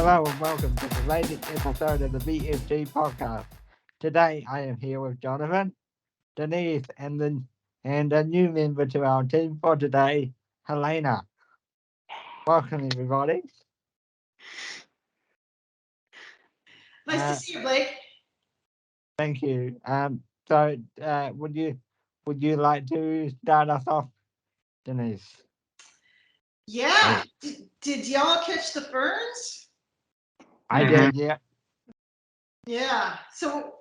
Hello and welcome to the latest episode of the BFG Podcast. Today I am here with Jonathon, Denis, and a new member to our team for today, Helena. Welcome everybody. Nice to Uh, see you, Blake. Thank you. Would you like to start us off, Denis? Yeah. I Did y'all catch the ferns? I did, yeah. Yeah. So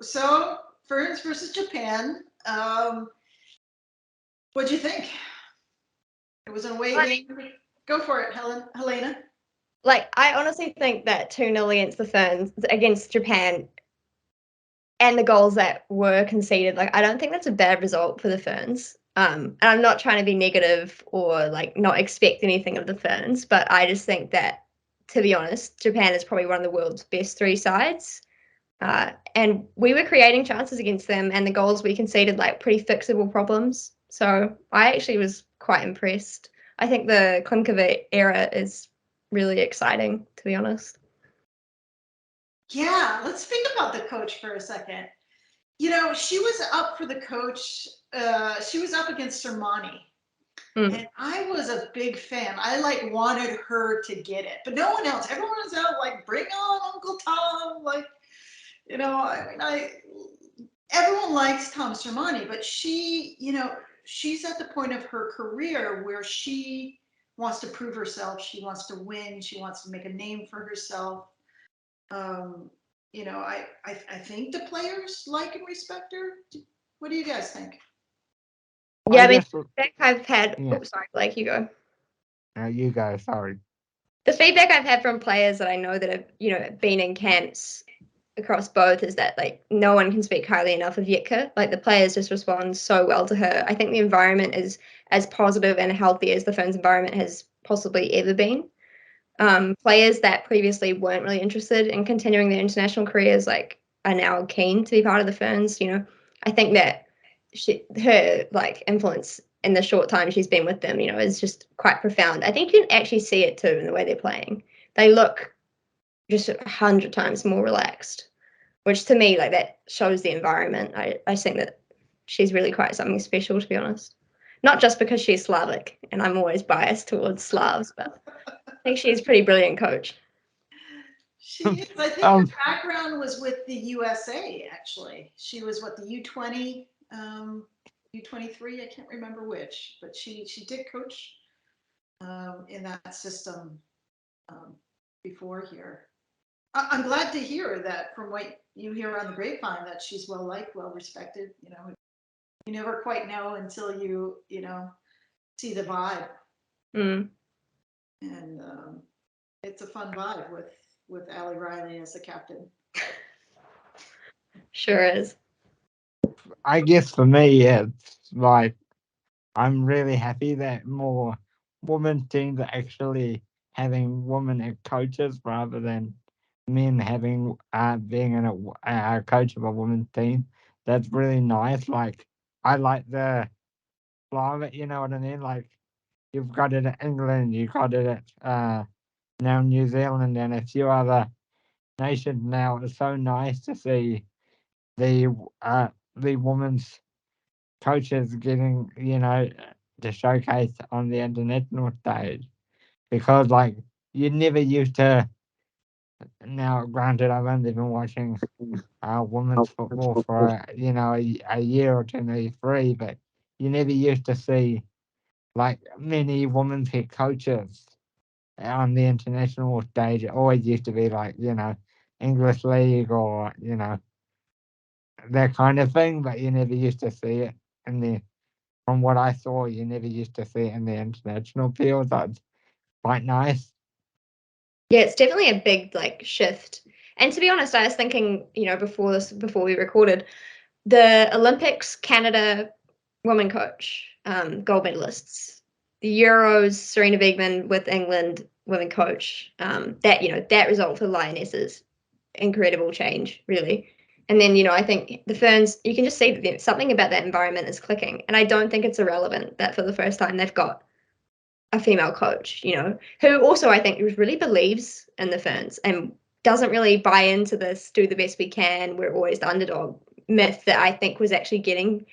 ferns versus Japan. What'd you think? It was an away game. Go for it, Helena. I honestly think that 2-0 against the Ferns, against Japan, and the goals that were conceded, I don't think that's a bad result for the Ferns. And I'm not trying to be negative or not expect anything of the Ferns, but I just think that, to be honest, Japan is probably one of the world's best three sides. And we were creating chances against them, and the goals we conceded pretty fixable problems. So I actually was quite impressed. I think the Klimkovic era is really exciting, to be honest. Yeah, let's speak about the coach for a second. You know, she was up for the coach. She was up against Sermani. And I was a big fan. I wanted her to get it, but no one else. Everyone was out bring on Uncle Tom. Everyone likes Tom Sermani, but she's at the point of her career where she wants to prove herself. She wants to win. She wants to make a name for herself. I think the players like and respect her. What do you guys think? Yeah, I mean, guess, feedback I've had. yeah. Oh, sorry, Blake, you go. You go. Sorry. The feedback I've had from players that I know that have, been in camps across both is that no one can speak highly enough of Yitka. The players just respond so well to her. I think the environment is as positive and healthy as the Ferns environment has possibly ever been. Players that previously weren't really interested in continuing their international careers are now keen to be part of the Ferns. I think that her influence in the short time she's been with them, is just quite profound. I think you can actually see it too in the way they're playing. They look just 100 times more relaxed, which to me that shows the environment. I think that she's really quite something special, to be honest. Not just because she's Slavic, and I'm always biased towards Slavs, but I think she's a pretty brilliant coach. She is. I think her background was with the USA, actually. She was the U20, U23, I can't remember which, but she did coach in that system before here. I'm glad to hear that from what you hear on the grapevine that she's well liked, well respected. You never quite know until you see the vibe. Mm. And it's a fun vibe with Ali Riley as the captain. Sure is. I guess for me, it's I'm really happy that more women teams are actually having women as coaches rather than men having being a coach of a women's team. That's really nice. I like the flow of it. You know what I mean? You've got it at England, you got it at now New Zealand, and a few other nations now. It's so nice to see the women's coaches getting, to showcase on the international stage because, you never used to. Now, granted, I've only been watching women's football for, a year or two, maybe three, but you never used to see many women's head coaches on the international stage. It always used to be English league or, that kind of thing, but you never used to see it in the from what I saw, you never used to see it in the international field. That's quite nice. Yeah, it's definitely a big shift. And to be honest, I was thinking, before we recorded, the Olympics Canada women coach, gold medalists, the Euros Serena Wiegman with England women coach, that result for the Lionesses, incredible change, really. And then, I think the Ferns, you can just see that something about that environment is clicking. And I don't think it's irrelevant that for the first time they've got a female coach, you know, who also I think really believes in the Ferns and doesn't really buy into this do the best we can, we're always the underdog myth that I think was actually getting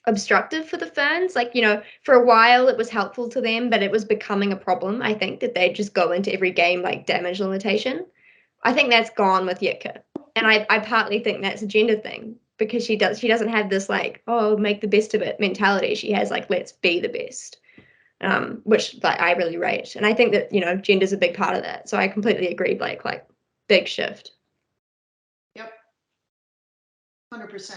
obstructive for the Ferns. Like, you know, for a while it was helpful to them, but it was becoming a problem. I think that they just go into every game like damage limitation. I think that's gone with Yitka. And I partly think that's a gender thing because she doesn't have this like, oh, make the best of it mentality. She has like, let's be the best. Which like I really rate. And I think that, you know, gender's a big part of that. So I completely agree, Blake, like big shift. Yep. 100%.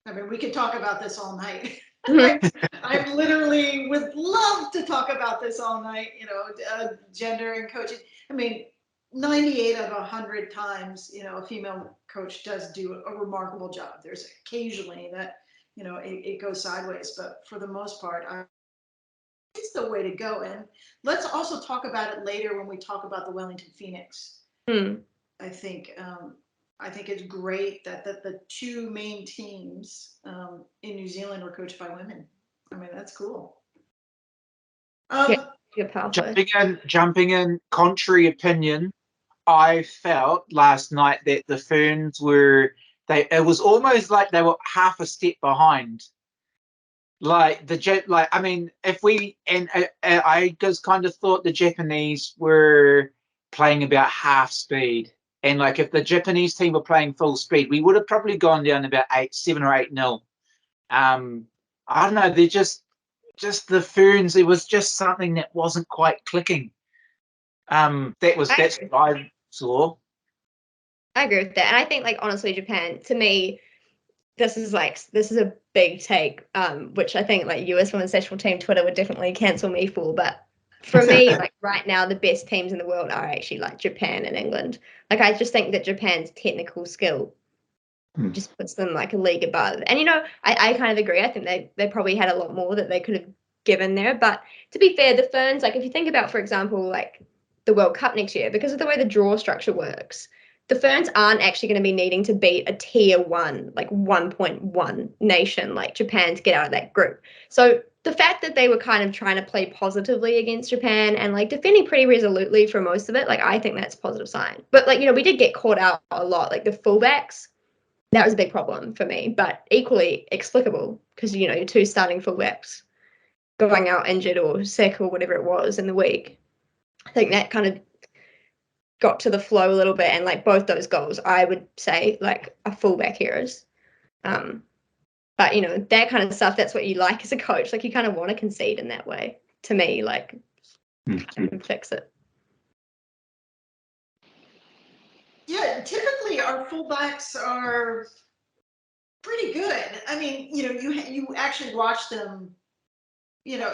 I mean, we could talk about this all night. I literally would love to talk about this all night, you know, gender and coaching. I mean, 98 out of 100 times, you know, a female coach does do a remarkable job. There's occasionally that, you know, it goes sideways, but for the most part, it's the way to go. And let's also talk about it later when we talk about the Wellington Phoenix. I think it's great that the two main teams in New Zealand were coached by women. I mean, that's cool. Jumping in, contrary opinion, I felt last night that the Ferns it was almost like they were half a step behind. I just kind of thought the Japanese were playing about half speed. And like if the Japanese team were playing full speed, we would have probably gone down about 7 or 8-0. I don't know, they're just the Ferns, it was just something that wasn't quite clicking. That's what I saw. I agree with that. And I think like honestly, Japan, to me, this is a big take, which I think like US Women's National Team Twitter would definitely cancel me for. But for me, like right now, the best teams in the world are actually like Japan and England. Like I just think that Japan's technical skill just puts them like a league above. And you know, I kind of agree. I think they probably had a lot more that they could have given there. But to be fair, the Ferns, like if you think about, for example, like the World Cup next year, because of the way the draw structure works, the Ferns aren't actually going to be needing to beat a tier 1, like 1.1 nation like Japan to get out of that group. So the fact that they were kind of trying to play positively against Japan and like defending pretty resolutely for most of it, like I think that's a positive sign. But like, you know, we did get caught out a lot, like the fullbacks. That was a big problem for me, but equally explicable because, you know, your two starting fullbacks going out injured or sick or whatever it was in the week. I think that kind of got to the flow a little bit, and like both those goals, I would say like are fullback heroes. But you know, that kind of stuff, that's what you like as a coach. Like you kind of want to concede in that way. To me, like kind of fix it. Yeah, typically our fullbacks are pretty good. I mean, you know, you actually watch them. You know,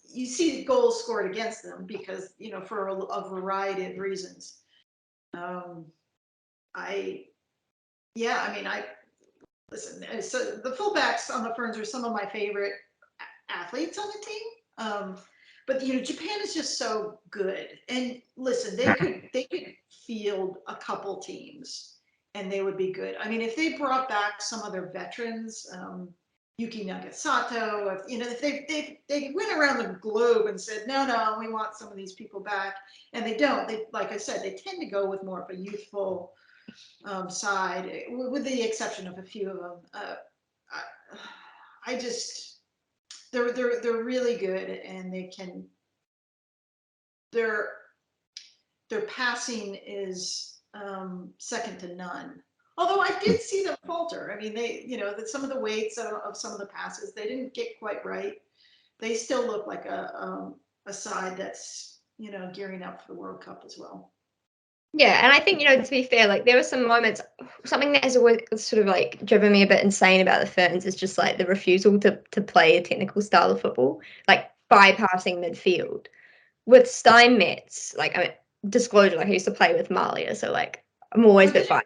you see goals scored against them because, you know, for a variety of reasons. Listen, so the fullbacks on the Ferns are some of my favorite athletes on the team. But you know, Japan is just so good. And listen, they could field a couple teams and they would be good. I mean, if they brought back some of their veterans, Yuki Nagasato, if they went around the globe and said, no, we want some of these people back, and they don't. They, like I said, they tend to go with more of a youthful side, with the exception of a few of them. They're really good, and their passing is second to none. Although I did see them falter. I mean, some of the weights of some of the passes, they didn't get quite right. They still look like a side that's, you know, gearing up for the World Cup as well. Yeah, and I think, you know, to be fair, like there were some moments, something that has always sort of like driven me a bit insane about the Ferns is just like the refusal to play a technical style of football, like bypassing midfield. With Steinmetz, like, I mean, disclosure, like I used to play with Malia, so like I'm always a bit fine.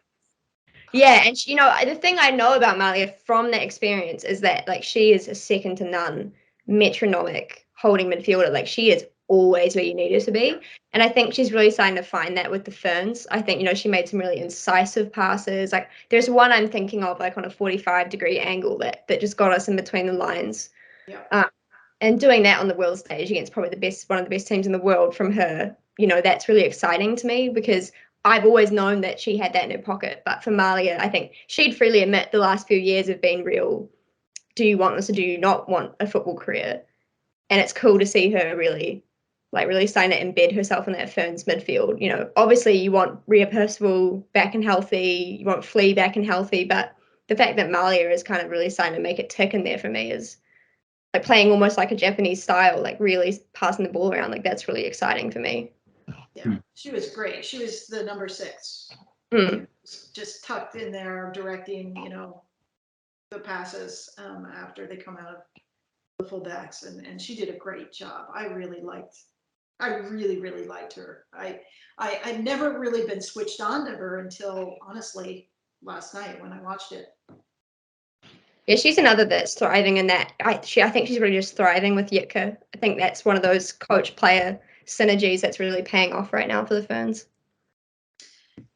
Yeah, and you know, the thing I know about Malia from that experience is that like she is a second to none metronomic holding midfielder. Like she is always where you need her to be. And I think she's really starting to find that with the Ferns. I think, you know, she made some really incisive passes. Like there's one I'm thinking of like on a 45-degree angle that just got us in between the lines. Yeah. And doing that on the world stage against probably one of the best teams in the world from her, that's really exciting to me because I've always known that she had that in her pocket. But for Malia, I think she'd freely admit the last few years have been real. Do you want this or do you not want a football career? And it's cool to see her really starting to embed herself in that Ferns midfield. Obviously you want Rhea Percival back and healthy, you want Flea back and healthy, but the fact that Malia is kind of really starting to make it tick in there for me is like playing almost like a Japanese style, like really passing the ball around. Like that's really exciting for me. Yeah, she was great. She was the number 6. Just tucked in there, directing, the passes after they come out of the fullbacks, and she did a great job. I really, really liked her. I'd never really been switched on to her until honestly last night when I watched it. Yeah, she's another that's thriving in that. I think she's really just thriving with Yitka. I think that's one of those coach-player synergies that's really paying off right now for the Ferns.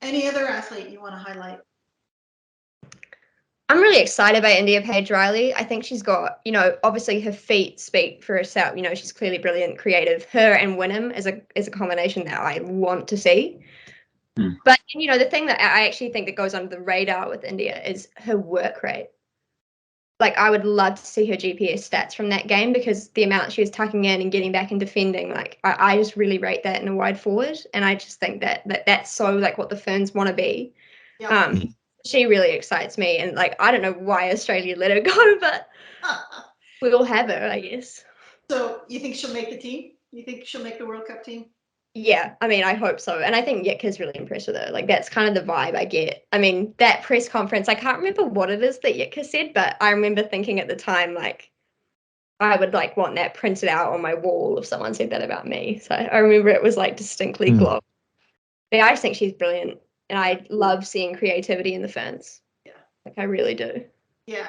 Any other athlete you want to highlight? I'm really excited by India Paige Riley. I think she's got, obviously her feet speak for herself. She's clearly brilliant, creative. Her and Wynnum is a combination that I want to see. But, the thing that I actually think that goes under the radar with India is her work rate. Like, I would love to see her GPS stats from that game because the amount she was tucking in and getting back and defending, like, I just really rate that in a wide forward. And I just think that's so, like, what the Ferns want to be. Yeah. She really excites me. And, like, I don't know why Australia let her go, but we'll have her, I guess. So you think she'll make the team? You think she'll make the World Cup team? Yeah, I mean, I hope so. And I think Yitka's really impressed with her. Like, that's kind of the vibe I get. I mean, that press conference, I can't remember what it is that Yitka said, but I remember thinking at the time, like, I would, like, want that printed out on my wall if someone said that about me. So I remember it was, like, distinctly glowed. But I just think she's brilliant. And I love seeing creativity in the Ferns. Yeah. Like, I really do. Yeah.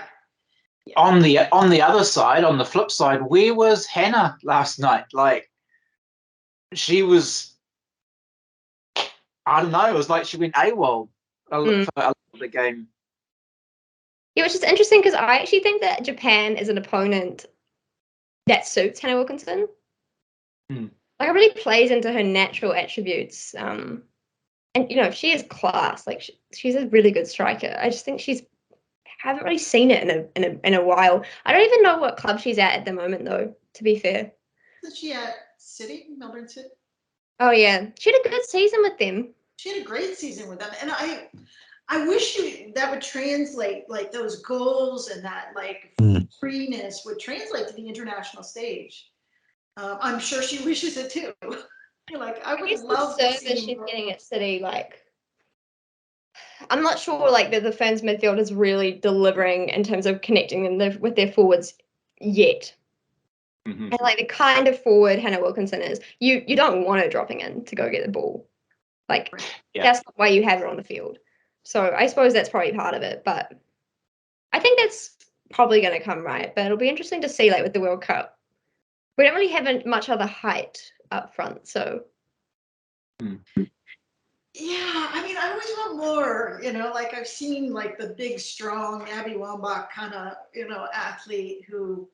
On the other side, on the flip side, where was Hannah last night? Like, she was, I don't know, it was like she went AWOL for a lot of the game. Yeah, which is interesting because I actually think that Japan is an opponent that suits Hannah Wilkinson. Like, it really plays into her natural attributes. And, she is class. Like, she's a really good striker. I just think haven't really seen it in a while. I don't even know what club she's at the moment, though, to be fair. Is she at City, Melbourne City? Oh, yeah. She had a good season with them. She had a great season with them. And I wish that would translate, like, those goals and that, like, freeness would translate to the international stage. I'm sure she wishes it, too. Like, I would love to see she's getting at City, like, I'm not sure, like, that the Ferns midfield is really delivering in terms of connecting them with their forwards yet. And, like, the kind of forward Hannah Wilkinson is, you don't want her dropping in to go get the ball. Like, that's not why you have her on the field. So I suppose that's probably part of it. But I think that's probably going to come right. But it'll be interesting to see, like, with the World Cup. We don't really have much other height up front, so. Yeah, I mean, I always want more, like I've seen, like, the big, strong Abby Wambach kind of, athlete who,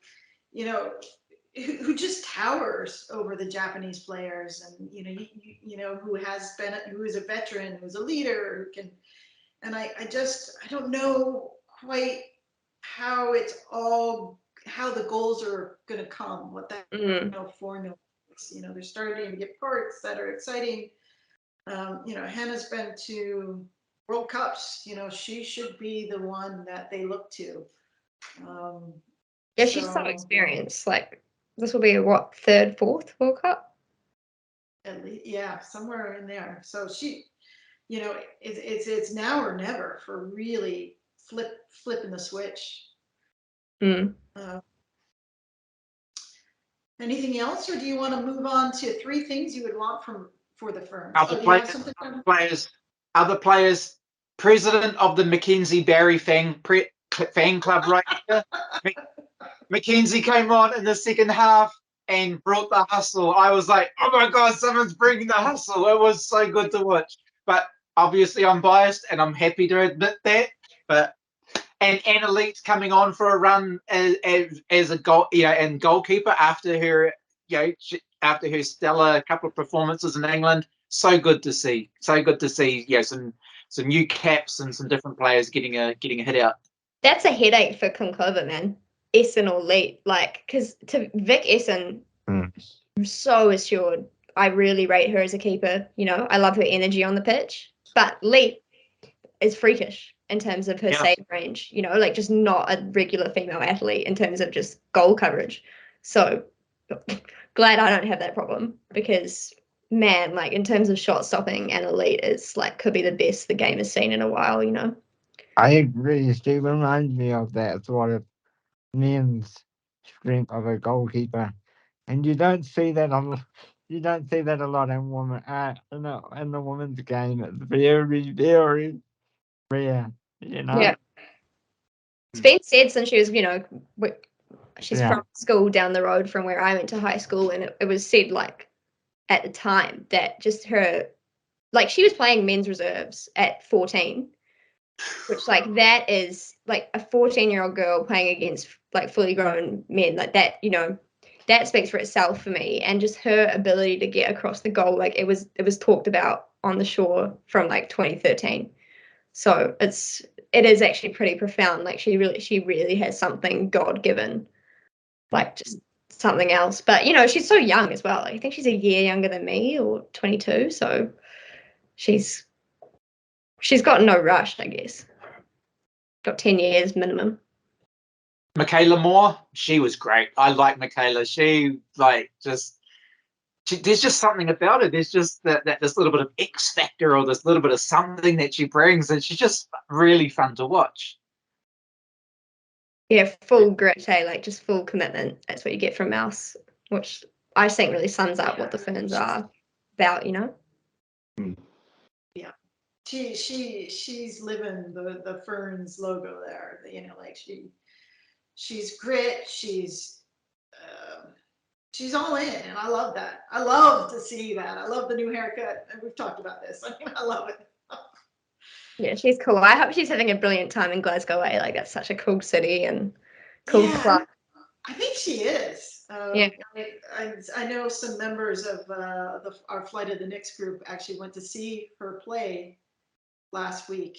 who just towers over the Japanese players, and who is a veteran, who's a leader, who can, and I don't know quite how the goals are going to come, what that formula is. They're starting to get parts that are exciting. Hannah's been to World Cups. She should be the one that they look to. Yeah, she's so experienced. Like, this will be what, third, fourth World Cup? At least, yeah, somewhere in there. So she, it's now or never for really flipping the switch. Anything else, or do you want to move on to 3 things you would want for the Ferns? Other players, president of the Mackenzie Barry fan club right here. Mackenzie came on in the second half and brought the hustle. I was like, oh my God, someone's bringing the hustle. It was so good to watch. But obviously I'm biased and I'm happy to admit that. But And Elite coming on for a run as a goal, and goalkeeper after her, after her stellar couple of performances in England. So good to see. So good to see. Some new caps and some different players getting a hit out. That's a headache for Conclova, man. Essen or Leet, because to Vic Essen, I'm so assured. I really rate her as a keeper. I love her energy on the pitch. But Leet is freakish in terms of her save range. Just not a regular female athlete in terms of just goal coverage. So glad I don't have that problem because, man, in terms of shot stopping, and Elite is could be the best the game has seen in a while. I agree. She reminds me of that sort of men's strength of a goalkeeper, and you don't see that a lot in women in the women's game. It's very, very rare. Yeah. It's been said since she was, she's from school down the road from where I went to high school, and it was said at the time that just her, she was playing men's reserves at 14, which that is a 14-year-old girl playing against fully grown men that, that speaks for itself for me. And just her ability to get across the goal, it was talked about on the shore from 2013. So it is actually pretty profound. She really has something God-given, just something else. But she's so young as well. I think she's a year younger than me, or 22. So she's got no rush, I guess. Got 10 years minimum. Michaela Moore, she was great. I like Michaela. There's just something about her. There's just this little bit of X factor, or this little bit of something that she brings, and she's just really fun to watch. Yeah, full grit, just full commitment. That's what you get from Mouse, which I think really sums up what the Ferns are about, Yeah, she's living the Ferns logo there. She's grit. She's all in, and I love that. I love to see that. I love the new haircut. And we've talked about this. I love it. Yeah, she's cool. I hope she's having a brilliant time in Glasgow. That's such a cool city and cool club. I think she is. Yeah. I know some members of our Flight of the Knicks group actually went to see her play last week,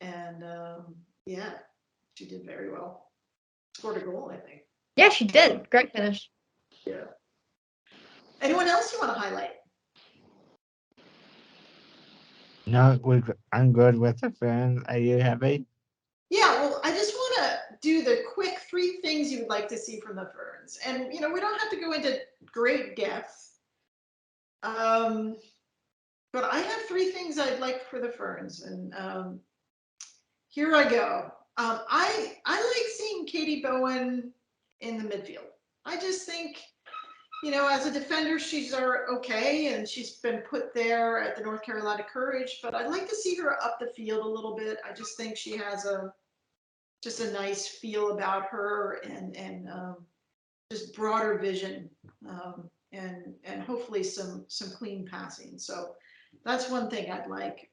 and she did very well. Scored a goal, I think. Yeah, she did. Great finish. Yeah. Anyone else you want to highlight? No, I'm good with the Ferns. Are you happy? Yeah, well, I just want to do the quick 3 things you would like to see from the Ferns. And, we don't have to go into great depth. But I have 3 things I'd like for the Ferns. And here I go. I like seeing Katie Bowen in the midfield. I just think, as a defender, she's okay, and she's been put there at the North Carolina Courage, but I'd like to see her up the field a little bit. I just think she has just a nice feel about her, and just broader vision, and hopefully some clean passing. So that's one thing I'd like.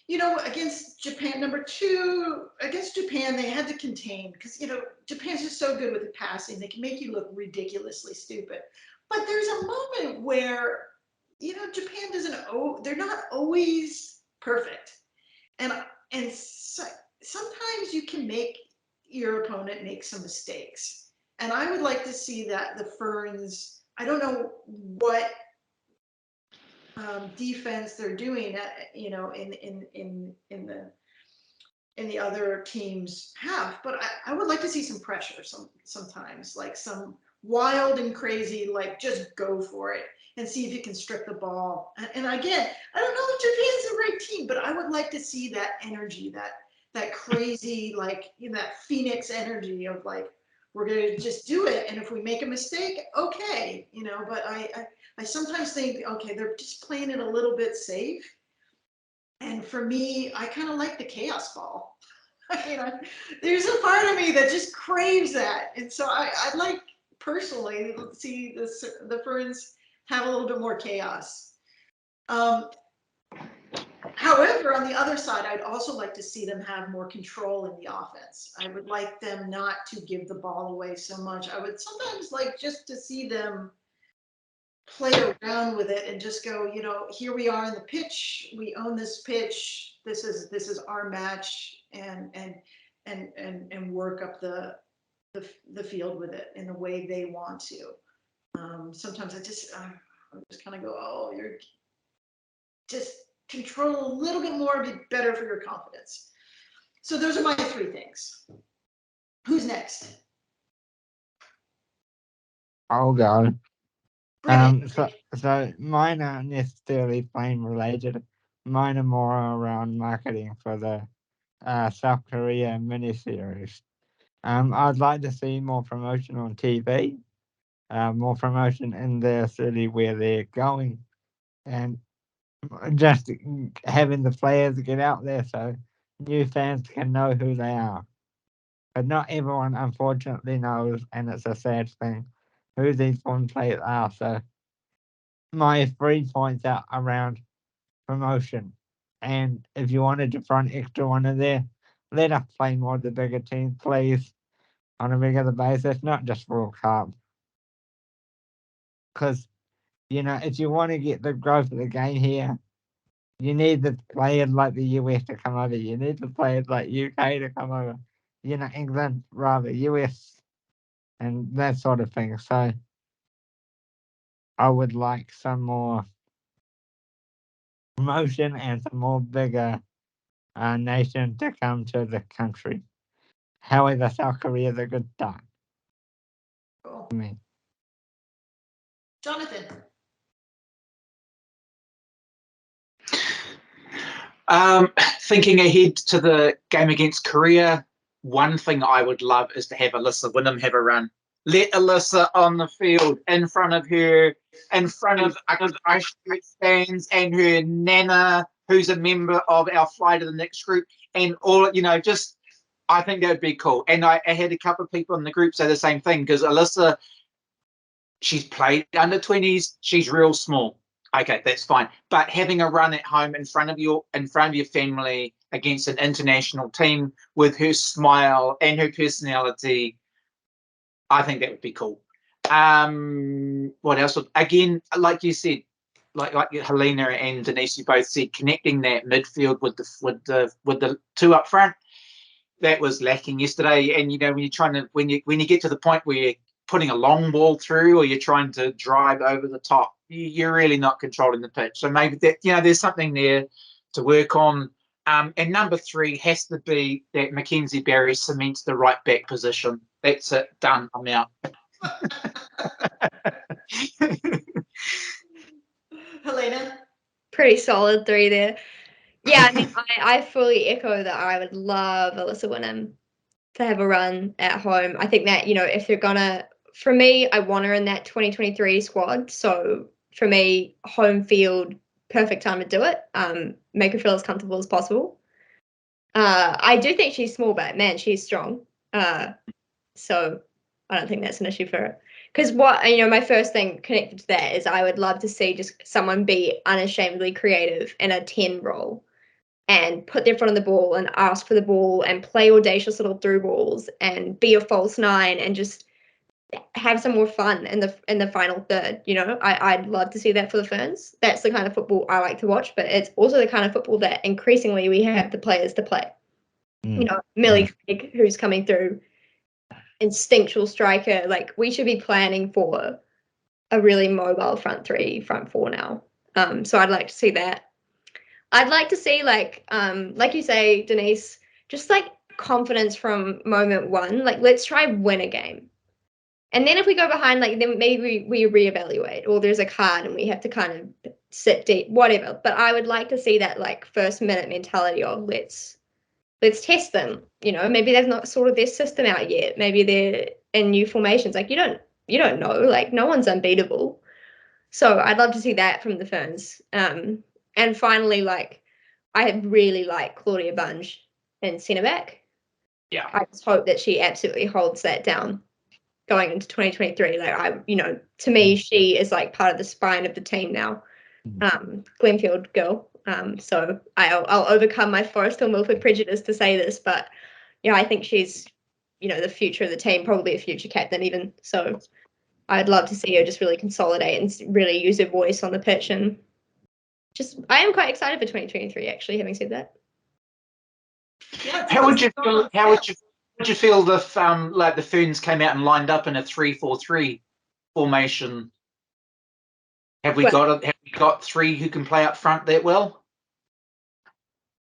Against Japan, number 2, against Japan, they had to contain, because, Japan's just so good with the passing. They can make you look ridiculously stupid. But there's a moment where, Japan they're not always perfect. And so, sometimes you can make your opponent make some mistakes. And I would like to see that the Ferns, I don't know what defense they're doing, in the other teams have, but I would like to see some pressure sometimes, some wild and crazy, just go for it and see if you can strip the ball. And again, I don't know if Japan's the right team, but I would like to see that energy, that crazy, that Phoenix energy of we're gonna just do it, and if we make a mistake, okay, but I sometimes think, okay, they're just playing it a little bit safe. And for me, I kind of like the chaos ball. There's a part of me that just craves that. And so I'd like, personally, to see the Ferns have a little bit more chaos. However, on the other side, I'd also like to see them have more control in the offense. I would like them not to give the ball away so much. I would sometimes like just to see them play around with it and just go, here we are in the pitch. We own this pitch. This is our match, and work up the field with it in the way they want to. Sometimes I just kind of go, oh, you're just control a little bit more, be better for your confidence. So those are my 3 things. Who's next? I'll go. Brennan. So mine aren't necessarily flame related. Mine are more around marketing for the South Korea miniseries. I'd like to see more promotion on TV, more promotion in the city where they're going, and just having the players get out there so new fans can know who they are. But not everyone, unfortunately, knows, and it's a sad thing, who these foreign players are. So my 3 points are around promotion. And if you wanted to throw an extra one in there, let us play more of the bigger teams, please, on a regular basis, not just World Cup. Because, if you want to get the growth of the game here, you need the players like the US to come over. You need the players like UK to come over. England, rather, US, and that sort of thing. So I would like some more promotion and some more bigger nation to come to the country. However, South Korea is a good start. Cool. I mean, Jonathan. Thinking ahead to the game against Korea, one thing I would love is to have Alyssa Wynnum have a run. Let Alyssa on the field in front of Christchurch fans and her nana, who's a member of our Fly to the Next group, and all, just I think that would be cool. And I had a couple of people in the group say the same thing, because Alyssa, she's played under 20s, she's real small. Okay, that's fine. But having a run at home in front of your family against an international team with her smile and her personality, I think that would be cool. What else? Again, like you said, like Helena and Denise, you both said, connecting that midfield with the 2 up front, that was lacking yesterday. And when you get to the point where you're putting a long ball through, or you're trying to drive over the top, you're really not controlling the pitch. So maybe that, there's something there to work on. And number 3 has to be that Mackenzie Barry cements the right back position. That's it. Done. I'm out. Helena. Pretty solid 3 there. Yeah, I mean, I fully echo that. I would love Alyssa Wynnum to have a run at home. I think that, if they're gonna, for me, I want her in that 2023 squad. So for me, home field, perfect time to do it. Make her feel as comfortable as possible. I do think she's small, but man, she's strong. So I don't think that's an issue for her. Because my first thing connected to that is I would love to see just someone be unashamedly creative in a 10 role and put their foot on the ball and ask for the ball and play audacious little through balls and be a false 9 and just have some more fun in the final third. I'd love to see that for the Ferns. That's the kind of football I like to watch, but it's also the kind of football that increasingly we have the players to play. Millie Craig, who's coming through, instinctual striker. Like, we should be planning for a really mobile front 3, front 4 now. So I'd like to see that. I'd like to see, like you say, Denise, just like confidence from moment 1. Like, let's try win a game. And then if we go behind, like, then maybe we reevaluate, or there's a card and we have to kind of sit deep, whatever. But I would like to see that, like, first minute mentality of let's test them. Maybe they've not sorted their system out yet. Maybe they're in new formations. Like, you don't know. Like, no one's unbeatable. So I'd love to see that from the Ferns. And finally, like, I really like Claudia Bunge in centre back. Yeah. I just hope that she absolutely holds that down going into 2023. Like, to me, she is like part of the spine of the team now. Glenfield girl. So I'll overcome my Forest Hill Milford prejudice to say this, but I think she's, the future of the team, probably a future captain even. So I'd love to see her just really consolidate and really use her voice on the pitch. And I am quite excited for 2023, actually, having said that. Yeah, How would you feel? Would you feel if like the Ferns came out and lined up in a 3-4-3 formation? Have we got three who can play up front that well?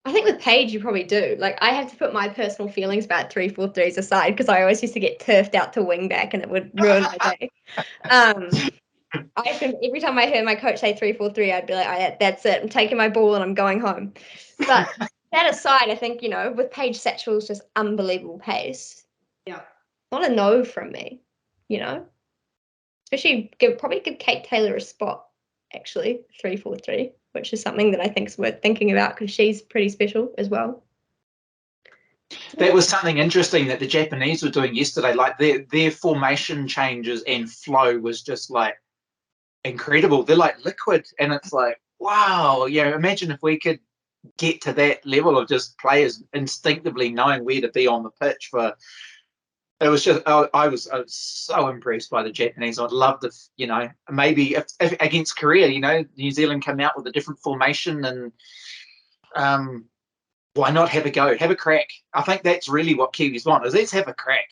I think with Paige, you probably do. Like, I have to put my personal feelings about 3-4-3s aside because I always used to get turfed out to wing back and it would ruin my day. Every time I heard my coach say 3-4-3, I'd be like, that's it. I'm taking my ball and I'm going home. But that aside, I think, with Paige Satchel's just unbelievable pace. Yeah. Not a no from me, Especially probably give Kate Taylor a spot, actually, 3-4-3, which is something that I think is worth thinking about because she's pretty special as well. That was something interesting that the Japanese were doing yesterday. Like their formation changes and flow was just like incredible. They're like liquid, and it's like, wow. Imagine if we could get to that level of just players instinctively knowing where to be on the pitch. It was just, I was so impressed by the Japanese. I'd love to, maybe if against Korea, New Zealand come out with a different formation, and why not have a go, have a crack? I think that's really what Kiwis want, is let's have a crack.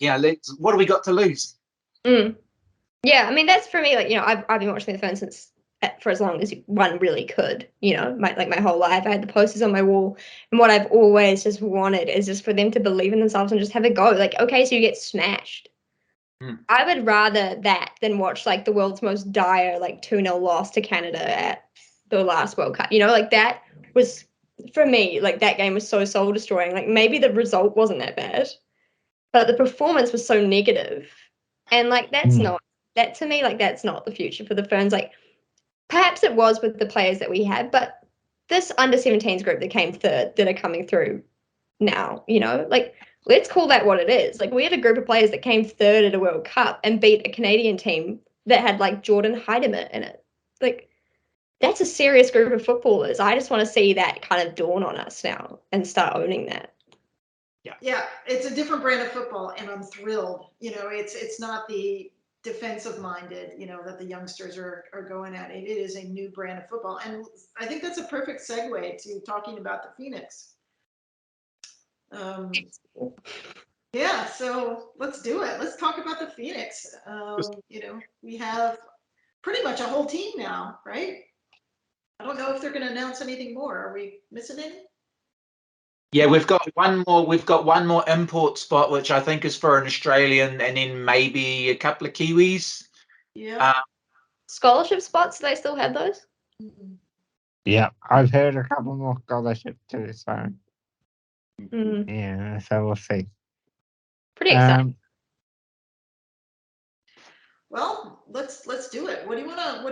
What do we got to lose? Yeah, I mean, that's for me, like, I've been watching the Ferns for as long as one really could, my whole life. I had the posters on my wall, and what I've always just wanted is just for them to believe in themselves and just have a go. Like, okay, so you get smashed. I would rather that than watch like the world's most dire, like 2-0 loss to Canada at the last World Cup. Like that was, for me, like that game was so soul destroying. Like maybe the result wasn't that bad, but the performance was so negative. And like that to me, like that's not the future for the Ferns. Like perhaps it was with the players that we had, but this under-17s group that came third that are coming through now, like let's call that what it is. Like we had a group of players that came third at a World Cup and beat a Canadian team that had like Jordan Heidemer in it. Like that's a serious group of footballers. I just want to see that kind of dawn on us now and start owning that. Yeah, it's a different brand of football, and I'm thrilled. It's not the defensive minded, that the youngsters are going at. It is a new brand of football, and I think that's a perfect segue to talking about the Phoenix. Yeah, so let's do it. Let's talk about the Phoenix. We have pretty much a whole team now, right? I don't know if they're going to announce anything more. Are we missing any? Yeah, we've got one more. We've got one more import spot, which I think is for an Australian, and then maybe a couple of Kiwis. Yeah. Scholarship spots, do they still have those? Yeah, I've heard a couple more scholarships too, so yeah, so we'll see. Pretty exciting. Well, let's do it. What do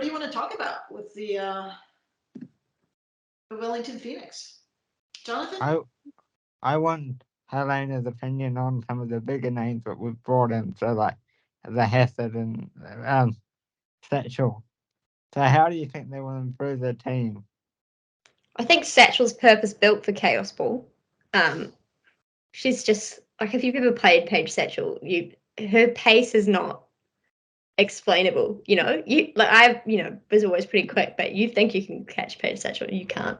you wanna talk about with the Wellington Phoenix? Jonathan? I want Helena's opinion on some of the bigger names that we've brought in, so like the Hassett and Satchel. So how do you think they will improve their team? I think Satchel's purpose built for Chaos Ball. She's just like, if you've ever played Paige Satchel, her pace is not explainable. I was always pretty quick, but you think you can catch Paige Satchel, you can't.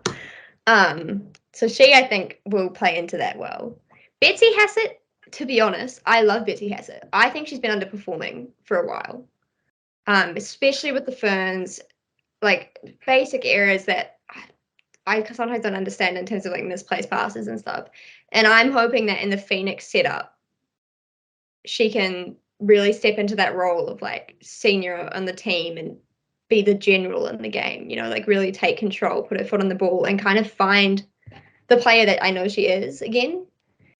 So she, I think, will play into that well. Betsy Hassett, to be honest, I love Betsy Hassett. I think she's been underperforming for a while, especially with the Ferns, like basic errors that I sometimes don't understand in terms of like misplaced passes and stuff. And I'm hoping that in the Phoenix setup, she can really step into that role of like senior on the team and be the general in the game, like really take control, put her foot on the ball and kind of find the player that I know she is again.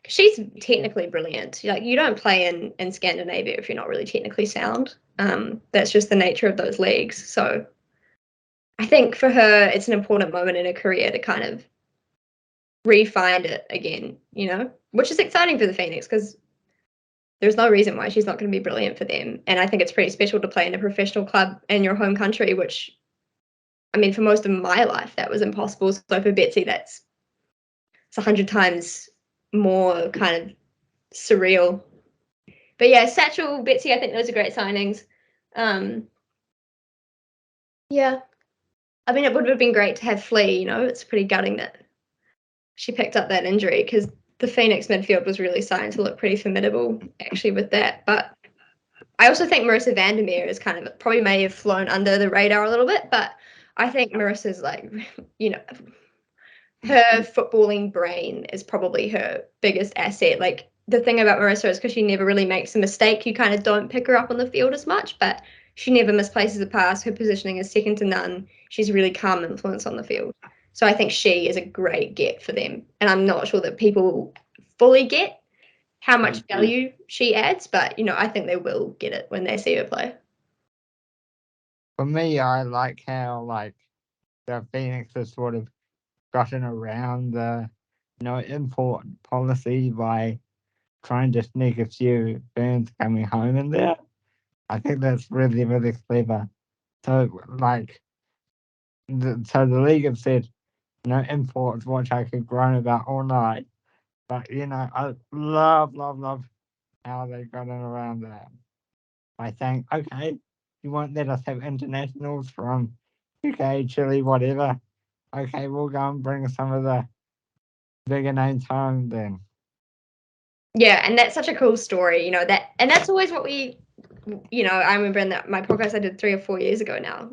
She's technically brilliant. Like you don't play in Scandinavia if you're not really technically sound. That's just the nature of those leagues. So I think for her, it's an important moment in her career to kind of re-find it again, which is exciting for the Phoenix because there's no reason why she's not going to be brilliant for them. And I think it's pretty special to play in a professional club in your home country, which I mean, for most of my life, that was impossible. So for Betsy, it's 100 times more kind of surreal. But yeah, Satchel, Betsy, I think those are great signings. Yeah. I mean, it would have been great to have Flea, you know, it's pretty gutting that she picked up that injury because the Phoenix midfield was really starting to look pretty formidable actually with that. But I also think Marissa Vandermeer is kind of probably may have flown under the radar a little bit, but I think Marissa's like, you know, her footballing brain is probably her biggest asset. Like the thing about Marissa is because she never really makes a mistake, you kind of don't pick her up on the field as much, but she never misplaces a pass. Her positioning is second to none. She's a really calm influence on the field. So I think she is a great get for them. And I'm not sure that people fully get how much value she adds, but, you know, I think they will get it when they see her play. For me, I like how, like, the Phoenix has sort of gotten around the no import policy by trying to sneak a few Burns coming home in there. I think that's really, really clever. So, like, so the league have said no imports, which I could groan about all night. But, you know, I love how they got around that by saying, okay, you won't let us have internationals from UK, Chile, whatever. Okay, we'll go and bring some of the bigger names home then. Yeah, and that's such a cool story, you know, that, and that's always what we, you know, I remember in my podcast I did 3 or 4 years ago now,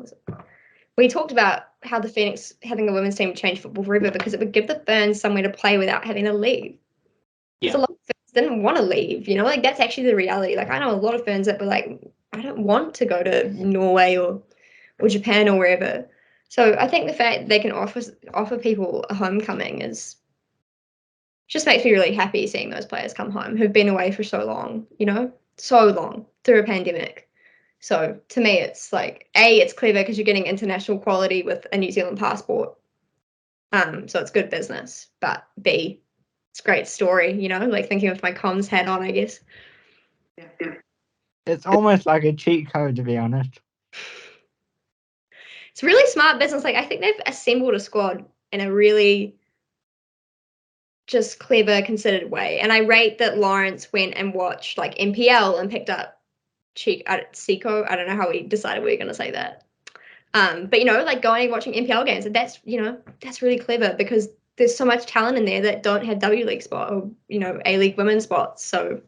we talked about how the Phoenix having a women's team would change football forever because it would give the Ferns somewhere to play without having to leave. Because a lot of Ferns didn't want to leave, you know, like that's actually the reality. Like I know a lot of Ferns that were like, I don't want to go to Norway or Japan or wherever. So I think the fact that they can offer people a homecoming is just makes me really happy seeing those players come home who've been away for so long, you know, so long through a pandemic. So to me, it's like, A, it's clever because you're getting international quality with a New Zealand passport. So it's good business. But B, it's a great story, you know, like thinking with my comms hat on, I guess. Yeah. It's almost like a cheat code, to be honest. It's really smart business. Like I think they've assembled a squad in a really just clever, considered way. And I rate that Lawrence went and watched like MPL and picked up Seco. I don't know how we decided we were going to say that. But you know, like going and watching MPL games, and that's, you know, that's really clever because there's so much talent in there that don't have W League spot or, you know, A League women's spots. So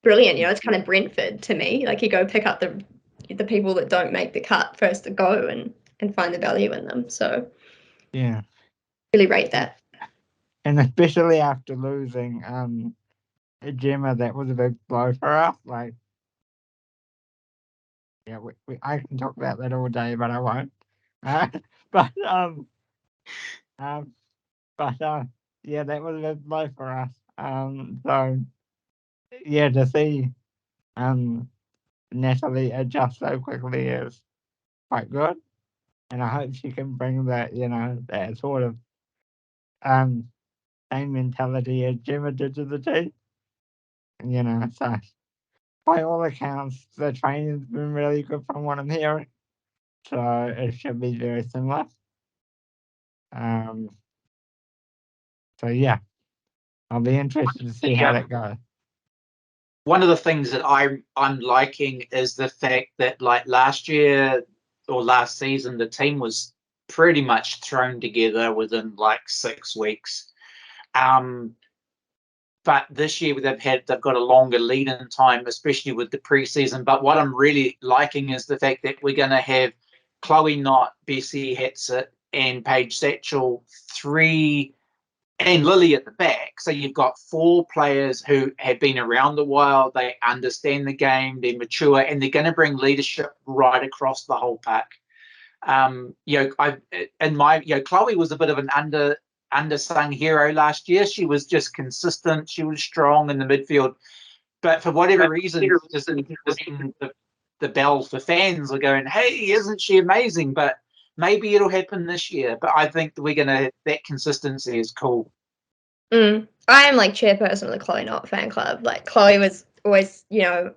brilliant. You know, it's kind of Brentford to me. Like you go pick up the people that don't make the cut first to go and find the value in them. So yeah, really rate that. And especially after losing Gemma, that was a big blow for us. Like, yeah, I can talk about that all day, but I won't. But yeah, that was a big blow for us. So yeah, to see Natalie adjust so quickly is quite good, and I hope she can bring that, you know, that sort of same mentality as Gemma did to the team. You know, so by all accounts, the training's been really good from what I'm hearing. So it should be very similar. So yeah, I'll be interested to see how that goes. One of the things that I'm liking is the fact that like last year or last season, the team was pretty much thrown together within like 6 weeks. But this year they've got a longer lead-in time, especially with the preseason. But what I'm really liking is the fact that we're going to have Chloe Knott, Bessie Hatzett, and Paige Satchel, 3, and Lily at the back. So you've got 4 players who have been around a while. They understand the game. They're mature, and they're going to bring leadership right across the whole pack. Chloe was a bit of an undersung hero last year. She was just consistent. She was strong in the midfield, but for whatever reason, just the bell for fans are going, "Hey, isn't she amazing?" But maybe it'll happen this year. But I think that consistency is cool. I am like chairperson of the Chloe Knott fan club. Like Chloe was always, you know,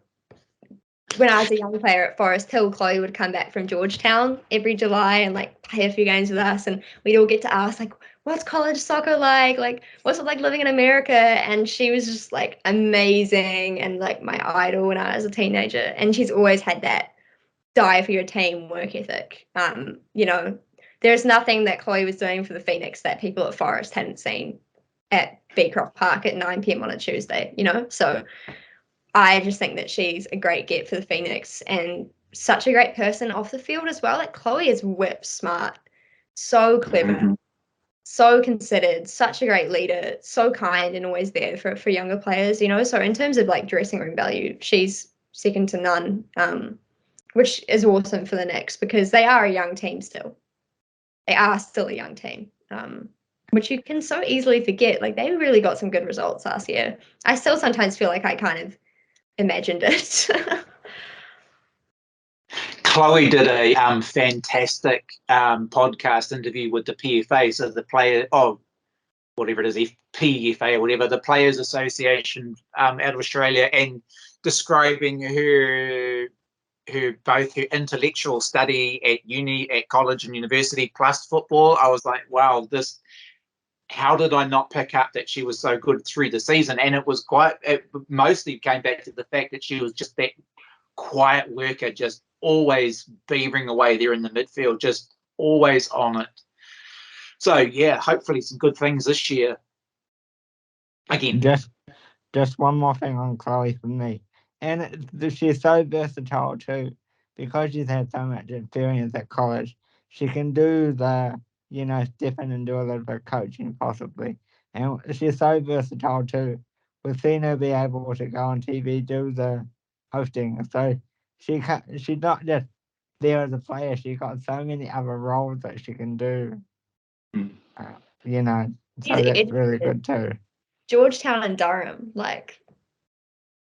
when I was a young player at Forest Hill, Chloe would come back from Georgetown every July and like play a few games with us, and we'd all get to ask like, what's college soccer like? Like, what's it like living in America? And she was just like amazing and like my idol when I was a teenager. And she's always had that die for your team work ethic. You know, there's nothing that Chloe was doing for the Phoenix that people at Forest hadn't seen at Beecroft Park at 9 p.m. on a Tuesday, you know? So I just think that she's a great get for the Phoenix and such a great person off the field as well. Like Chloe is whip smart, so clever, so considered, such a great leader, so kind and always there for younger players, you know? So in terms of like dressing room value, she's second to none, which is awesome for the Knicks because they are a young team still. They are still a young team, which you can so easily forget. Like they really got some good results last year. I still sometimes feel like I kind of imagined it. Chloe did a fantastic podcast interview with the PFA, so the player, whatever it is, PFA or whatever, the Players Association out of Australia, and describing her both her intellectual study at uni, at college and university, plus football. I was like, wow, how did I not pick up that she was so good through the season? And it mostly came back to the fact that she was just that quiet worker, just always beavering away there in the midfield, just always on it. So yeah, hopefully some good things this year. Again, just one more thing on Chloe from me, and she's so versatile too, because she's had so much experience at college. She can do step in and do a little bit of coaching possibly, and she's so versatile too. We've seen her be able to go on TV, do the hosting, so she's not just there as a player. She's got so many other roles that she can do. So that's really good too. Georgetown and Durham, like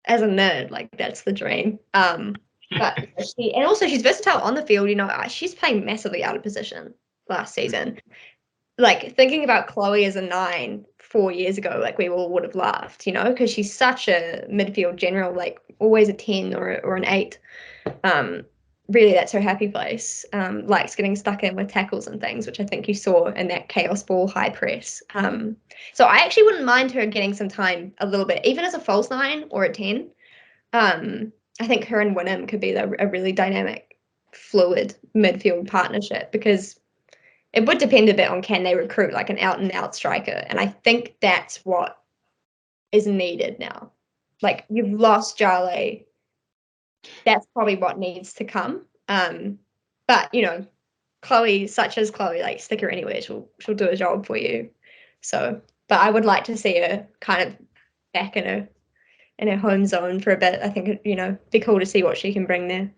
as a nerd, like that's the dream. But she's versatile on the field. You know, she's playing massively out of position last season. Like thinking about Chloe as a 9 4 years ago, like we all would have laughed, you know, because she's such a midfield general, like always a 10 or an 8. Really, that's her happy place. Likes getting stuck in with tackles and things, which I think you saw in that chaos ball high press. So I actually wouldn't mind her getting some time a little bit, even as a false 9 or a 10. I think her and Wynnum could be a really dynamic, fluid midfield partnership because it would depend a bit on can they recruit like an out-and-out striker. And I think that's what is needed now. Like you've lost Jale. That's probably what needs to come. But you know, Chloe, such as Chloe, like stick her anywhere, she'll do a job for you. So, but I would like to see her kind of back in her home zone for a bit. I think be cool to see what she can bring there.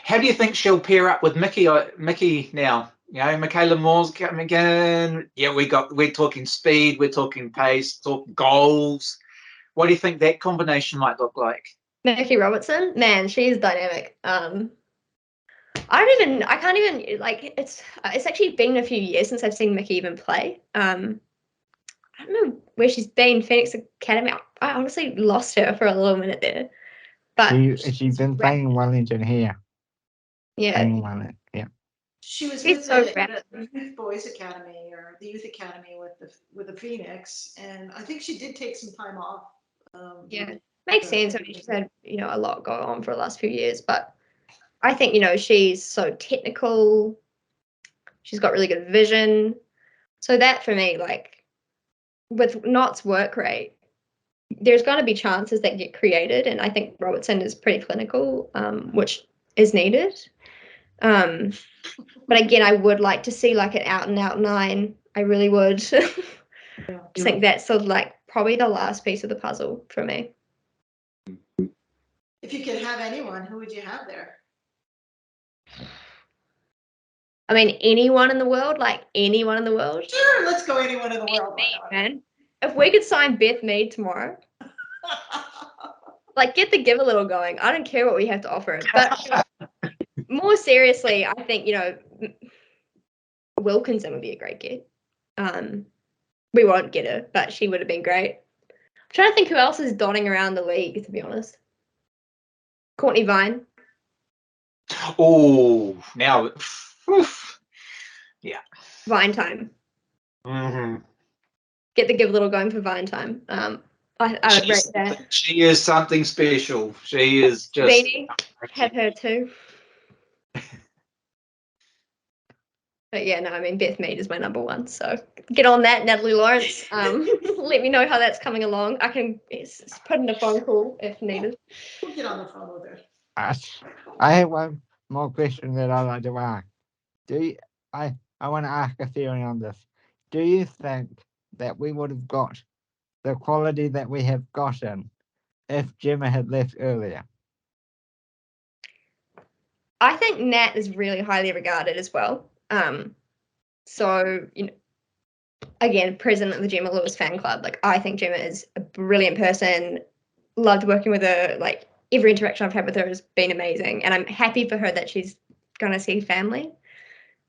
How do you think she'll pair up with Mickey now? You know, Michaela Moore's coming again. Yeah, we're talking speed, we're talking pace, talk goals. What do you think that combination might look like? Mickey Robertson, man, she's dynamic. I can't even like it's actually been a few years since I've seen Mickey even play. I don't know where she's been. Phoenix Academy. I honestly lost her for a little minute there. But she's been playing Wellington here. Yeah. Playing Wellington, yeah. She was with the Youth Boys Academy or the Youth Academy with the Phoenix, and I think she did take some time off. Yeah, makes sense. I mean, she's had a lot going on for the last few years, but I think she's so technical. She's got really good vision. So that for me, like with Knott's work rate, there's going to be chances that get created, and I think Robertson is pretty clinical, which is needed. But again, I would like to see like an out and out 9. I really would. I think that's sort of like probably the last piece of the puzzle for me. If you could have anyone, who would you have there? I mean, anyone in the world, like anyone in the world. Sure, let's go anyone in the world. Man, if we could sign Beth Mead tomorrow, like get the give a little going. I don't care what we have to offer. But more seriously, I think Wilkinson would be a great get. We won't get her, but she would have been great. I'm trying to think who else is dotting around the league, to be honest. Courtney Vine. Oh, now, yeah. Vine time. Mm-hmm. Get the give a little going for Vine time. I would rate that. She is something special. She is just. Beanie, have her too. But yeah, no, I mean, Beth Mead is my number one. So get on that, Natalie Lawrence. Let me know how that's coming along. I can put in a phone call if needed. We'll get on the phone with her. I have one more question that I'd like to ask. I want to ask a theory on this. Do you think that we would have got the quality that we have gotten if Gemma had left earlier? I think Nat is really highly regarded as well. So, you know, again, president of the Gemma Lewis fan club. Like, I think Gemma is a brilliant person. Loved working with her. Like, every interaction I've had with her has been amazing, and I'm happy for her that she's gonna see family.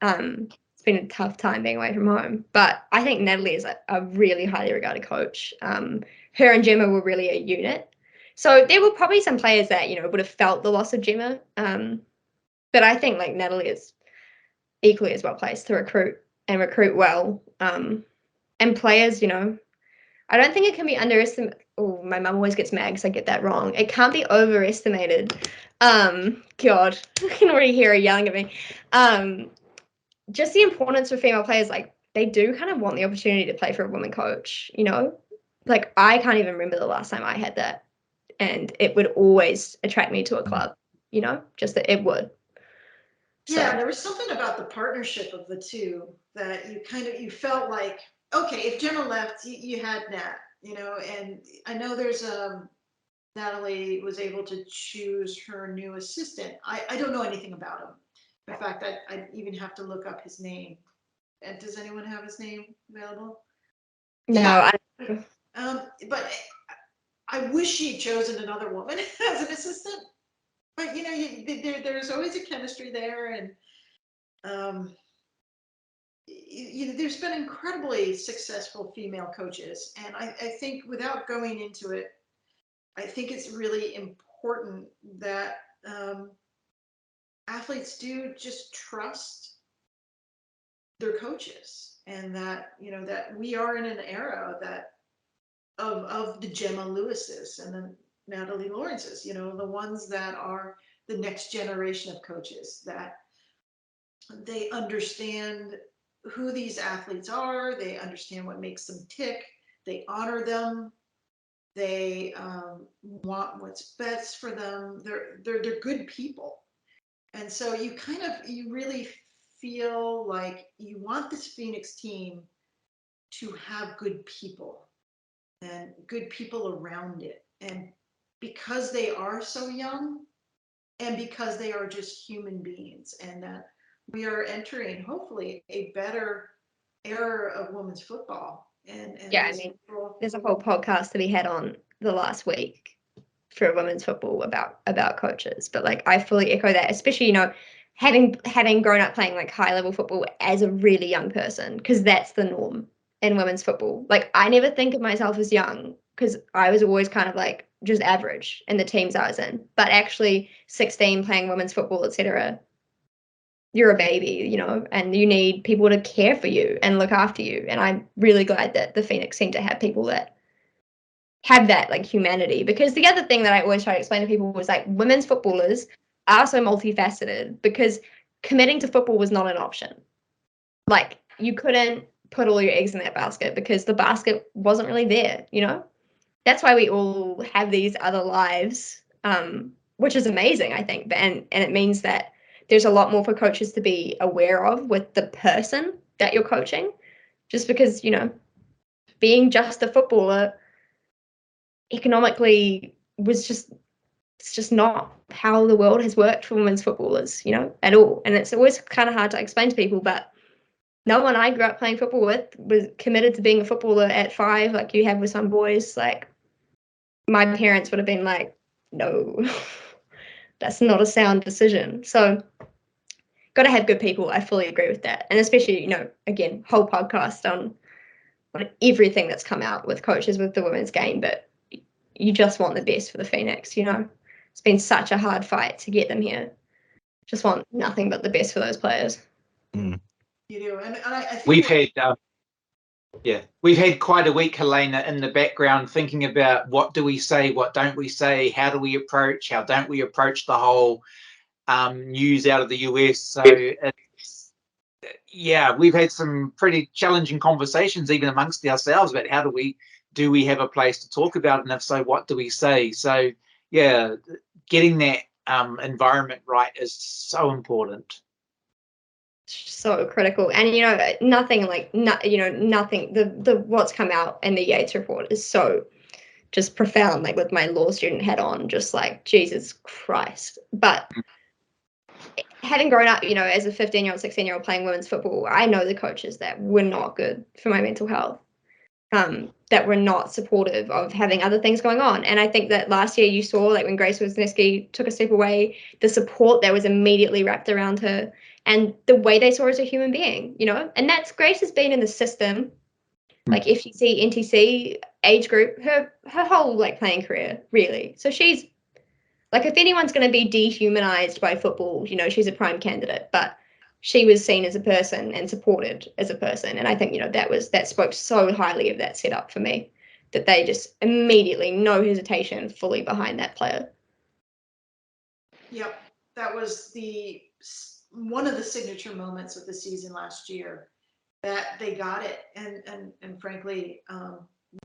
It's been a tough time being away from home, but I think Natalie is a really highly regarded coach. Her and Gemma were really a unit. So there were probably some players that, you know, would have felt the loss of Gemma. But I think like Natalie is equally as well placed to recruit well. And players, you know, I don't think it can be underestimated. Oh, my mum always gets mad because I get that wrong. It can't be overestimated. God, I can already hear her yelling at me. Just the importance for female players, like they do kind of want the opportunity to play for a woman coach, you know? Like I can't even remember the last time I had that. And it would always attract me to a club, you know, just that it would. Yeah, there was something about the partnership of the two that you felt like, okay, if Gemma left, you had Nat, you know, and I know there's Natalie was able to choose her new assistant. I don't know anything about him. In fact, I even have to look up his name. And does anyone have his name available? No, yeah. But I wish she'd chosen another woman as an assistant. But you know, there's always a chemistry there, and there's been incredibly successful female coaches, and I think without going into it, I think it's really important that athletes do just trust their coaches, and that you know that we are in an era that of the Gemma Lewises and the Natalie Lawrences, you know, the ones that are the next generation of coaches, that they understand who these athletes are, they understand what makes them tick, they honor them, they want what's best for them. They're good people, and so you really feel like you want this Phoenix team to have good people and good people around it. And because they are so young and because they are just human beings, and that we are entering hopefully a better era of women's football. And yeah, I mean, there's a whole podcast that we had on the last week for women's football about coaches. But like I fully echo that, especially, you know, having grown up playing like high level football as a really young person, because that's the norm in women's football. Like I never think of myself as young because I was always kind of like just average in the teams I was in. But actually 16 playing women's football, etc., you're a baby, you know, and you need people to care for you and look after you. And I'm really glad that the Phoenix seem to have people that have that like humanity. Because the other thing that I always try to explain to people was like women's footballers are so multifaceted because committing to football was not an option. Like you couldn't put all your eggs in that basket because the basket wasn't really there, you know? That's why we all have these other lives, which is amazing, I think. And it means that there's a lot more for coaches to be aware of with the person that you're coaching. Just because, you know, being just a footballer economically it's just not how the world has worked for women's footballers, you know, at all. And it's always kind of hard to explain to people, but no one I grew up playing football with was committed to being a footballer at 5 like you have with some boys. Like my parents would have been like, no, that's not a sound decision. So got to have good people. I fully agree with that. And especially, you know, again, whole podcast on everything that's come out with coaches with the women's game, but you just want the best for the Phoenix, you know? It's been such a hard fight to get them here. Just want nothing but the best for those players. You do, and I think we've had quite a week, Helena, in the background thinking about what do we say, what don't we say, how do we approach, how don't we approach the whole news out of the US. So we've had some pretty challenging conversations even amongst ourselves about how do we have a place to talk about it, and if so, what do we say? So getting that environment right is so important. So critical. And nothing the what's come out in the Yates report is so just profound, like with my law student hat on, just like Jesus Christ. But having grown up, as a 15-year-old, 16-year-old playing women's football, I know the coaches that were not good for my mental health, that were not supportive of having other things going on. And I think that last year you saw, like when Grace Wisniewski took a step away, the support that was immediately wrapped around her and the way they saw her as a human being, and that's Grace has been in the system, like FTC, NTC age group, her whole like playing career, really. So she's like, if anyone's going to be dehumanized by football, she's a prime candidate, but she was seen as a person and supported as a person. And I think, that spoke so highly of that setup for me, that they just immediately, no hesitation, fully behind that player. Yep. That was one of the signature moments of the season last year, that they got it. And frankly,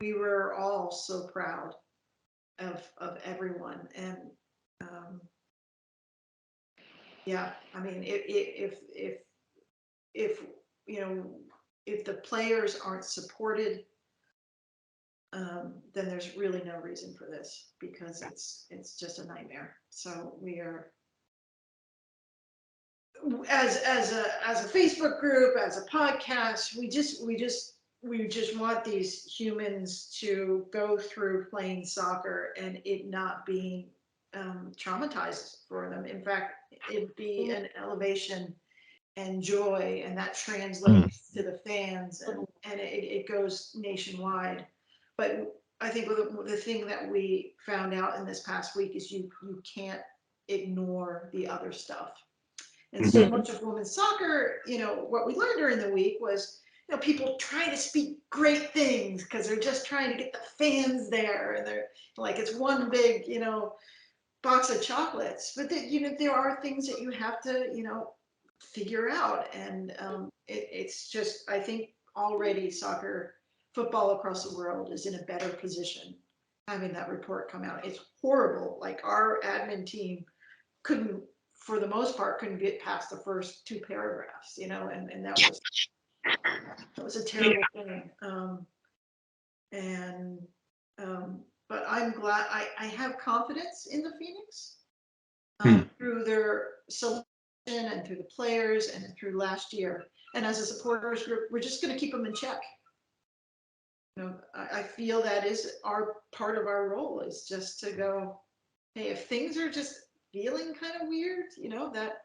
we were all so proud of everyone. And I mean, if the players aren't supported, then there's really no reason for this, because it's just a nightmare. So we are, as a Facebook group, as a podcast, we just want these humans to go through playing soccer and it not being traumatized for them. In fact, it'd be an elevation and joy, and that translates to the fans, and it goes nationwide. But I think the thing that we found out in this past week is you can't ignore the other stuff. And so much of women's soccer, what we learned during the week was, people trying to speak great things because they're just trying to get the fans there, and they're like, it's one big, box of chocolates. But there are things that you have to, figure out. And it's just, I think already football across the world is in a better position having that report come out. It's horrible. Like, our admin team for the most part, couldn't get past the first 2 paragraphs, and that was a terrible thing. But I'm glad I have confidence in the Phoenix through their selection and through the players and through last year. And as a supporters group, we're just going to keep them in check. I feel that is part of our role, is just to go, hey, if things are just feeling kind of weird, that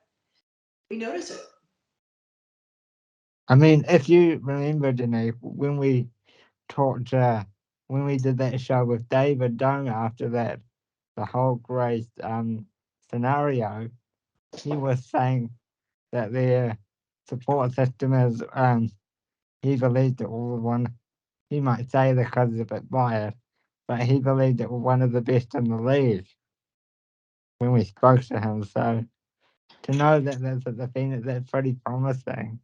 we notice it. I mean, if you remember, Denise, when we talked, when we did that show with David Dome after that, the whole Grace scenario, he was saying that their support system is, he believed it was one, he might say that because it's a bit biased, but he believed it was one of the best in the league when we spoke to him. So to know that that's at the Phoenix, that's pretty promising.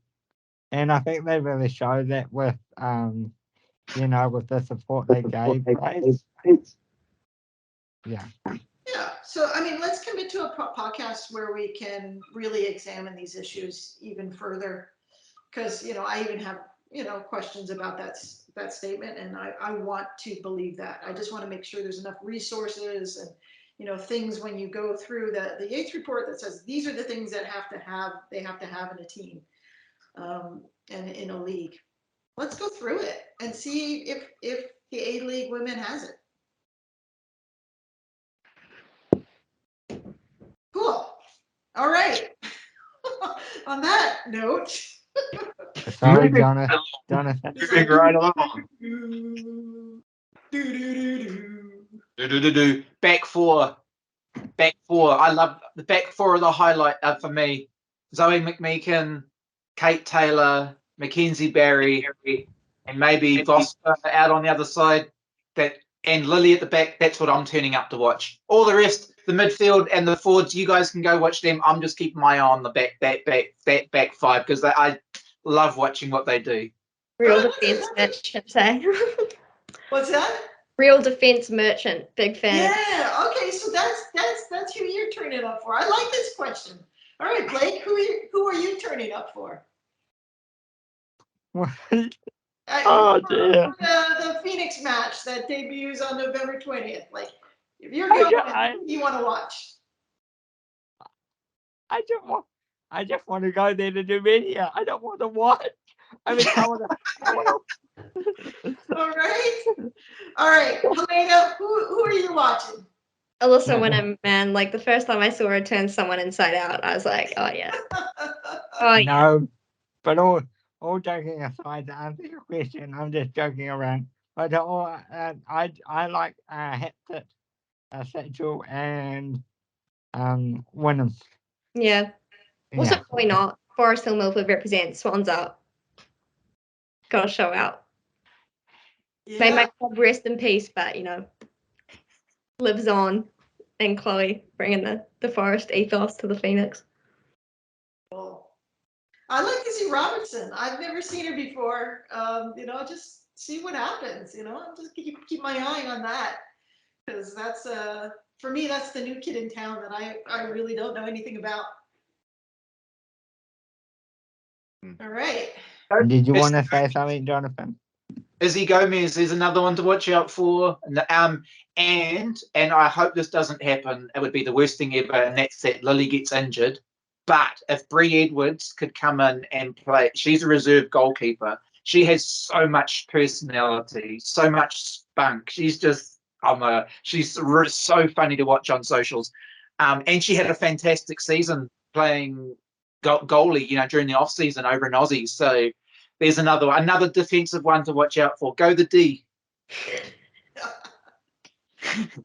And I think they really showed that with, with the support they gave Grace. Yeah. Yeah. So, I mean, let's commit to a podcast where we can really examine these issues even further. Because, I even have, questions about that statement. And I want to believe that. I just want to make sure there's enough resources and, things when you go through the Yates report that says these are the things that they have to have in a team and in a league. Let's go through it and see if the A-League women has it. Cool. All right. On that note. Sorry, Jonathan. Moving right along. Back for back four. I love the back four of the highlight for me. Zoe McMeekin, Kate Taylor, Mackenzie Barry, and maybe Vosper out on the other side. And Lily at the back. That's what I'm turning up to watch. All the rest, the midfield and the forwards, you guys can go watch them. I'm just keeping my eye on the back five because I love watching what they do. Real defense merchant, eh? What's that? Real defense merchant, big fan. Yeah. Okay. So that's who you're turning up for. I like this question. All right, Blake. Who are you turning up for? Oh dear. The Phoenix match that debuts on November 20th. Like, if you're going, you want to watch. I just want to go there to do media. I don't want to watch. I mean, I want to. All right, Helena. Who are you watching? Alyssa Winham, man, like the first time I saw her turn someone inside out, I was like, oh yeah. Oh yeah. No, but all joking aside, to answer your question, I'm just joking around. But I like Hatford, Satchel, and Wynnum. Yeah. Also, Yeah. probably not. Forest Hill Milford represents Swans up. Gotta show out. May my club rest in peace, but you know, lives on. And Chloe bringing the Forest ethos to the Phoenix. Cool. I like Izzy Robertson. I've never seen her before. Just see what happens. Just keep my eye on that because that's for me that's the new kid in town that I really don't know anything about. All right. Did you want to say something, Jonathan? Izzy Gomez is another one to watch out for. And I hope this doesn't happen. It would be the worst thing ever, and that's that Lily gets injured. But if Bree Edwards could come in and play, she's a reserve goalkeeper. She has so much personality, so much spunk. She's just, she's so funny to watch on socials. And she had a fantastic season playing goalie, during the off season over in Aussie. So there's another defensive one to watch out for. Go the D.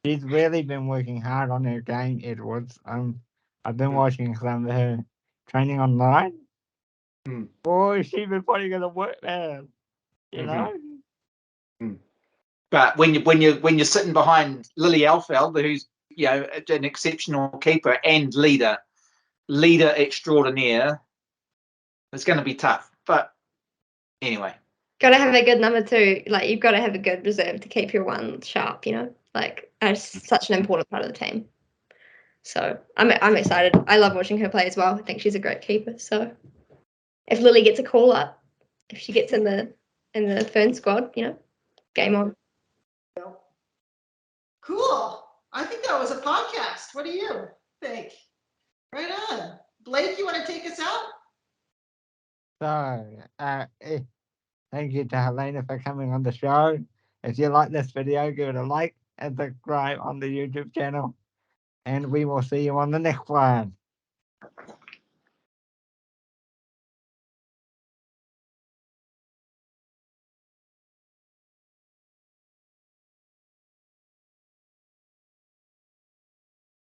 She's really been working hard on her game, Edwards. I've been watching some of her training online. Boy, she's been putting in the work, man. You know. But when you're sitting behind Lily Alfeld, who's an exceptional keeper and leader extraordinaire, it's going to be tough. But anyway, Got to have a good number two. Like you've got to have a good reserve to keep your one sharp. Like as such an important part of the team. So I'm excited. I love watching her play as well. I think she's a great keeper. So if Lily gets a call up, if she gets in the Fern squad, game on. Cool. I think that was a podcast. What do you think? Right on. Blake, you want to take us out? So, thank you to Helena for coming on the show. If you like this video, give it a like and subscribe on the YouTube channel. And we will see you on the next one.